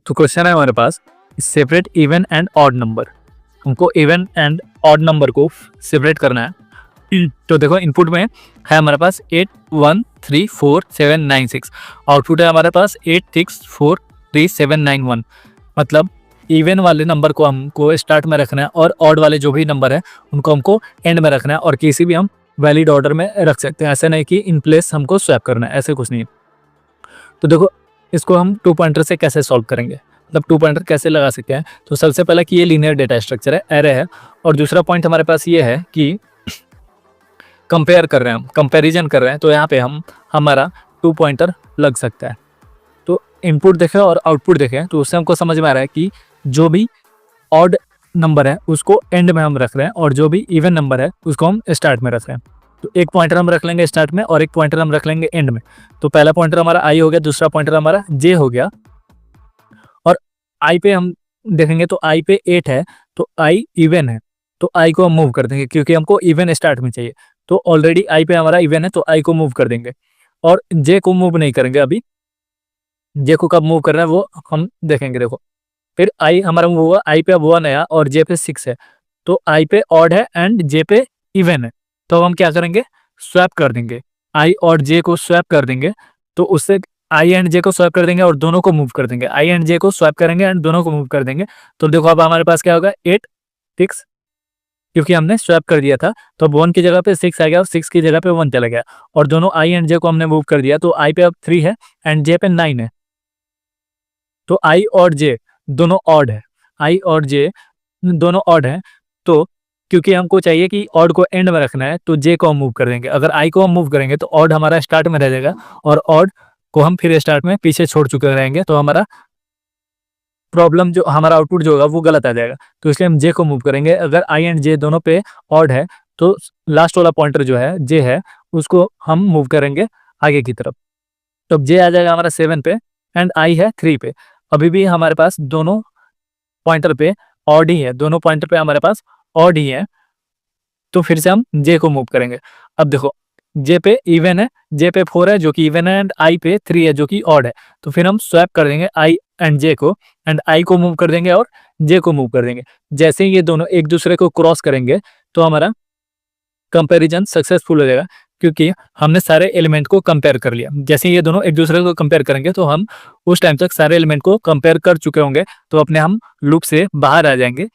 तो क्वेश्चन है हमारे पास, separate even and odd number. हमको इवन एंड ऑड नंबर को सेपरेट करना है। तो देखो इनपुट में है हमारे पास 8 1 3 4 7 9 6, आउटपुट है हमारे पास 8 6 4 3 7 9 1। मतलब इवन वाले नंबर को हमको स्टार्ट में रखना है और ऑड वाले जो भी नंबर है उनको हमको एंड में रखना है, और किसी भी हम वैलिड ऑर्डर में रख सकते हैं। ऐसा नहीं कि इन प्लेस हमको स्वैप करना है, ऐसे कुछ नहीं है। तो देखो इसको हम 2 पॉइंटर से कैसे सॉल्व करेंगे, मतलब 2 पॉइंटर कैसे लगा सकते हैं। तो सबसे पहला कि ये लीनियर डेटा स्ट्रक्चर है, एरे है, और दूसरा पॉइंट हमारे पास ये है कि कंपेयर कर रहे हैं, हम कंपैरिजन कर रहे हैं, तो यहाँ पे हमारा 2 पॉइंटर लग सकता है। तो इनपुट देखें और आउटपुट देखें तो उससे हमको समझ में आ रहा है कि जो भी ऑड नंबर है उसको एंड में हम रख रहे हैं, और जो भी इवन नंबर है उसको हम स्टार्ट में रख रहे हैं। तो एक पॉइंटर हम रख लेंगे स्टार्ट में और एक पॉइंटर हम रख लेंगे एंड में। तो पहला पॉइंटर हमारा आई हो गया, दूसरा पॉइंटर हमारा जे हो गया, और आई पे हम देखेंगे तो आई पे 8 है, तो आई इवन है, तो आई को हम मूव कर देंगे क्योंकि हमको इवन स्टार्ट में चाहिए। तो ऑलरेडी आई पे हमारा इवन है तो आई को मूव कर देंगे, और जे को मूव नहीं करेंगे। अभी जे को कब मूव करना है वो हम देखेंगे। देखो फिर आई हमारा मूव हुआ, आई पे अब 1 है और जे पे 6 है, तो आई पे ऑड है एंड जे पे इवन है। तो हम क्या करेंगे, स्वैप कर देंगे, आई और जे को स्वैप कर देंगे। तो उससे आई एंड जे को स्वैप कर देंगे और दोनों को मूव कर देंगे, आई एंड जे को स्वैप करेंगे एंड दोनों को मूव कर देंगे। तो देखो अब हमारे पास क्या होगा, 8 6, क्योंकि हमने स्वैप कर दिया था तो अब 1 की जगह पे 6 आ गया और 6 की जगह पे 1 चला गया, और दोनों आई एंड जे को हमने मूव कर दिया। तो आई पे अब 3 है एंड जे पे 9 है, तो आई और जे दोनों ऑड है, आई और जे दोनों ऑड है। तो क्योंकि हमको चाहिए कि ऑड को एंड में रखना है तो जे को हम मूव कर देंगे। अगर आई को हम मूव करेंगे तो ऑड हमारा स्टार्ट में रह जाएगा, और ऑड को हम फिर स्टार्ट में पीछे छोड़ चुके रहेंगे, तो हमारा प्रॉब्लम जो हमारा आउटपुट जो होगा वो गलत आ जाएगा। तो इसलिए हम जे को मूव करेंगे। अगर आई एंड जे दोनों पे ऑड है तो लास्ट वाला पॉइंटर जो है जे है उसको हम मूव करेंगे आगे की तरफ। तो अब जे आ जाएगा हमारा 7 पे एंड आई है 3 पे। अभी भी हमारे पास दोनों पॉइंटर पे ऑड ही है, दोनों पॉइंटर पे हमारे पास ऑड ही है। तो फिर से हम जे को मूव करेंगे। अब देखो जे पे इवन है, जे पे 4 है जो कि इवन है, एंड आई पे 3 है जो कि ऑड है। तो फिर हम स्वैप कर देंगे आई एंड जे को, एंड आई को मूव कर देंगे और जे को मूव कर देंगे। जैसे ही ये दोनों एक दूसरे को क्रॉस करेंगे तो हमारा कंपैरिजन सक्सेसफुल हो जाएगा, क्योंकि हमने सारे एलिमेंट को कंपेयर कर लिया। जैसे ये दोनों एक दूसरे को कंपेयर करेंगे तो हम उस टाइम तक सारे एलिमेंट को कंपेयर कर चुके होंगे, तो अपने हम लूप से बाहर आ जाएंगे